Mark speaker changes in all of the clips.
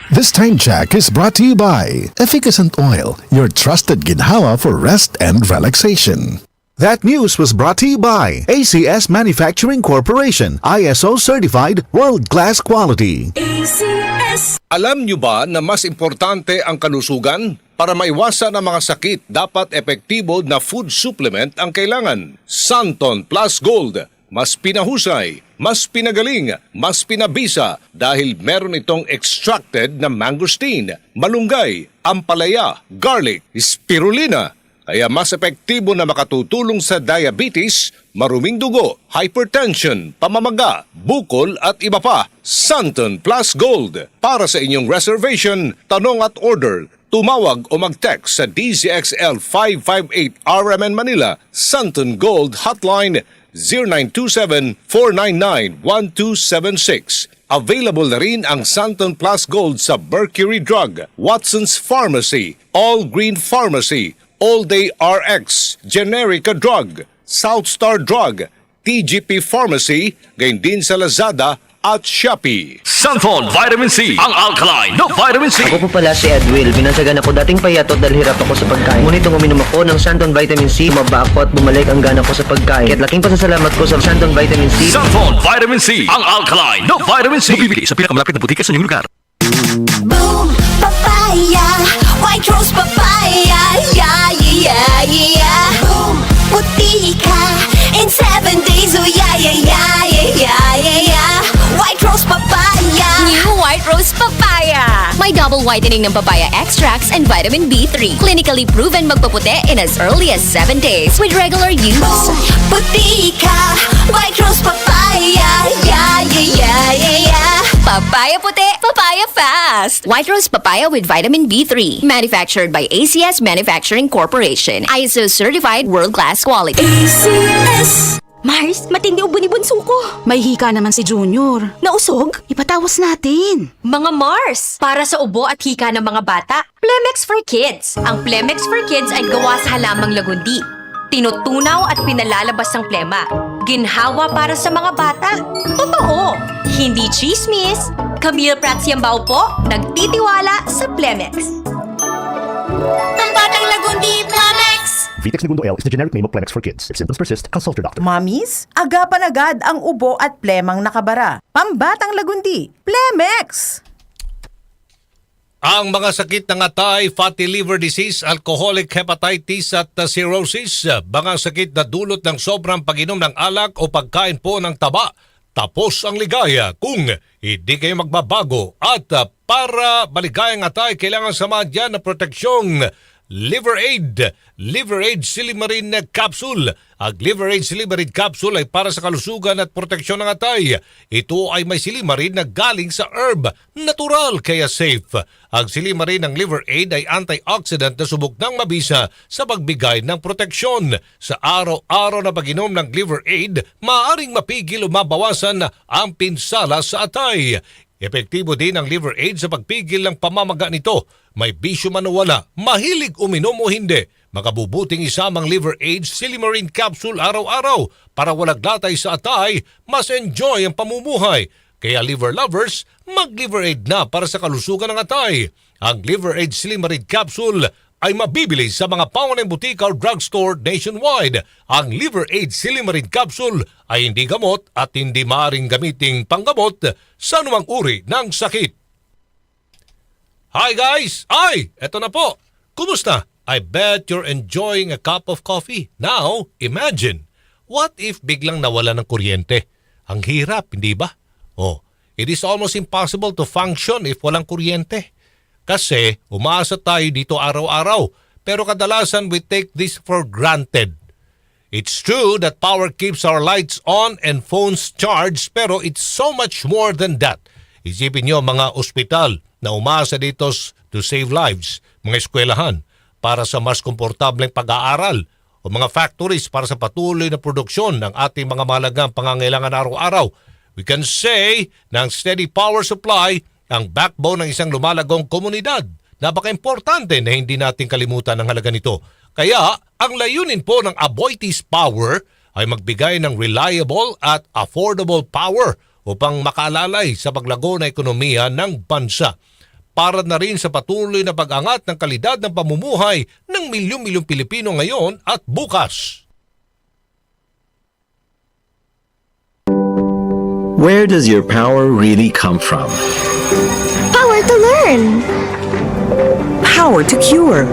Speaker 1: This time check is brought to you by Efficacent Oil, your trusted ginhawa for rest and relaxation.
Speaker 2: That news was brought to you by ACS Manufacturing Corporation, ISO certified world-class quality.
Speaker 3: ACS.
Speaker 4: Alam nyo ba na mas importante ang kalusugan? Para maiwasan ang mga sakit, dapat epektibo na food supplement ang kailangan. Santon Plus Gold. Mas pinahusay, mas pinagaling, mas pinabisa dahil meron itong extracted na mangosteen, malunggay, ampalaya, garlic, spirulina. Kaya mas epektibo na makatutulong sa diabetes, maruming dugo, hypertension, pamamaga, bukol at iba pa. Santon Plus Gold. Para sa inyong reservation, tanong at order, tumawag o mag-text sa DZXL 558 RMN Manila, Santon Gold Hotline 0927-499-1276. Available na rin ang Santon Plus Gold sa Mercury Drug, Watson's Pharmacy, All Green Pharmacy, All Day RX, Generica Drug, South Star Drug, TGP Pharmacy, gayon din sa Lazada at Shopee.
Speaker 5: Santon Vitamin C, ang alkaline na vitamin C.
Speaker 6: Ako po pala si Edwil. Binansagan ako dating payatot dahil hirap ako sa pagkain. Ngunit nung uminom ako ng Santon Vitamin C, maba ako at bumalik ang gana ko sa pagkain. Kaya't laking pasasalamat ko sa Santon Vitamin C.
Speaker 5: Santon Vitamin C, ang alkaline na vitamin C. Mabibili sa pinakamalapit na butika sa inyong lugar.
Speaker 3: Boom, papaya, white rose papaya, yeah, yeah, yeah. Boom, puti ka in 7 days, oh yeah, yeah, yeah, yeah, yeah, yeah. White rose papaya.
Speaker 7: New White Rose Papaya. May double whitening ng papaya extracts and vitamin B3. Clinically proven magpaputi in as early as 7 days with regular use.
Speaker 3: Boom, puti ka, white rose papaya, yeah, yeah, yeah, yeah, yeah.
Speaker 7: Papaya puti, papaya fast. White Rose Papaya with vitamin B3. Manufactured by ACS Manufacturing Corporation. ISO certified world-class quality.
Speaker 3: ACS.
Speaker 8: Mars, matindi ubo ni bunso ko. May hika naman si Junior. Nausog? Ipatawas natin.
Speaker 9: Mga Mars, para sa ubo at hika ng mga bata, Plemex for Kids. Ang Plemex for Kids ay gawa sa halamang lagundi. Tinutunaw at pinalalabas ang plema. Ginhawa para sa mga bata. Totoo! Hindi chismis. Camille Prats Yambao po, nagtitiwala sa Plemex.
Speaker 3: Ang batang lagundi, Plemex.
Speaker 10: Vitex Segundo L is the generic name of Plemex for kids. If symptoms persist, consult your doctor.
Speaker 11: Mommies, agapan agad ang ubo at plemang nakabara. Pambatang lagundi, Plemex!
Speaker 4: Ang mga sakit ng atay, fatty liver disease, alcoholic hepatitis at cirrhosis, mga sakit na dulot ng sobrang pag-inom ng alak o pagkain po ng taba, tapos ang ligaya kung hindi kayo magbabago. At para maligayang atay, kailangan samahan dyan ng proteksyong Liver Aid. Liver Aid Silimarin Capsule. Ang Liver Aid Silimarin Capsule ay para sa kalusugan at proteksyon ng atay. Ito ay may silimarin na galing sa herb. Natural kaya safe. Ang silimarin ng Liver Aid ay antioxidant na subok ng mabisa sa pagbigay ng proteksyon. Sa araw-araw na pag-inom ng Liver Aid, maaaring mapigil o mabawasan ang pinsala sa atay. Epektibo din ang Liver Aid sa pagpigil ng pamamaga nito. May bisyo man o wala, mahilig uminom o hindi, makabubuting isamang Liver Aid Silimarin Capsule araw-araw para walang latay sa atay, mas enjoy ang pamumuhay. Kaya liver lovers, mag-Liver Aid na para sa kalusugan ng atay. Ang Liver Aid Silimarin Capsule ay mabibili sa mga pangunahing butika o drugstore nationwide. Ang Liver Aid Silimarin Capsule ay hindi gamot at hindi maaaring gamiting panggamot sa anumang uri ng sakit. Hi guys! Eto na po. Kumusta? I bet you're enjoying a cup of coffee. Now, imagine, what if biglang nawala ng kuryente? Ang hirap, hindi ba? It is almost impossible to function if walang kuryente. Kasi umaasa tayo dito araw-araw, pero kadalasan we take this for granted. It's true that power keeps our lights on and phones charged, pero it's so much more than that. Isipin nyo mga ospital na umaasa dito to save lives, mga eskwelahan para sa mas komportableng pag-aaral, o mga factories para sa patuloy na produksyon ng ating mga mahalagang pangangailangan araw-araw. We can say na ang steady power supply ang backbone ng isang lumalagong komunidad. Napaka-importante na hindi natin kalimutan ang halaga nito. Kaya, ang layunin po ng Aboitiz Power ay magbigay ng reliable at affordable power upang makaalalay sa paglago na ekonomiya ng bansa. para na rin sa patuloy na pag-angat ng kalidad ng pamumuhay ng milyong-milyong Pilipino ngayon at bukas.
Speaker 12: Where does your power really come from?
Speaker 3: Power to learn.
Speaker 11: Power to cure.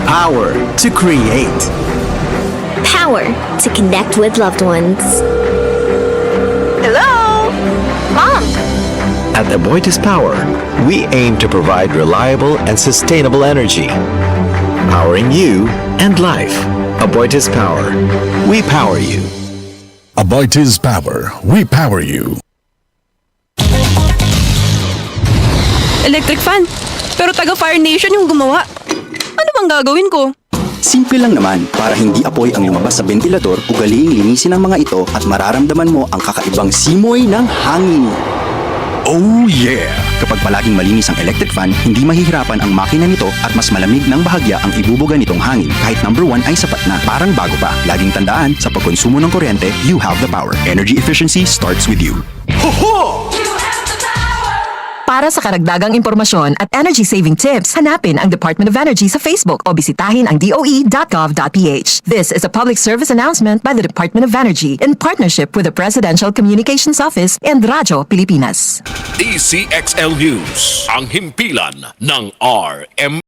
Speaker 12: Power to create.
Speaker 3: Power to connect with loved ones. Hello? Mom?
Speaker 12: At Aboitiz Power, we aim to provide reliable and sustainable energy. Powering you and life. Aboitiz Power. We power you.
Speaker 1: Aboitiz Power. We power you.
Speaker 8: Electric fan. Pero taga Fire Nation yung gumawa. Ano bang gagawin ko?
Speaker 13: Simple lang naman, para hindi apoy ang lumabas sa ventilador, ugaliing linisin ang mga ito at mararamdaman mo ang kakaibang simoy ng hangin. Oh yeah! Kapag palaging malinis ang electric fan, hindi mahihirapan ang makina nito at mas malamig ng bahagya ang ibubuga nitong hangin. Kahit number 1 ay sapat na, parang bago pa. Laging tandaan, sa pagkonsumo ng kuryente, you have the power. Energy efficiency starts with you.
Speaker 14: Para sa karagdagang impormasyon at energy-saving tips, hanapin ang Department of Energy sa Facebook o bisitahin ang doe.gov.ph. This is a public service announcement by the Department of Energy in partnership with the Presidential Communications Office and Radyo Pilipinas.
Speaker 5: DCXL News, ang himpilan ng RM.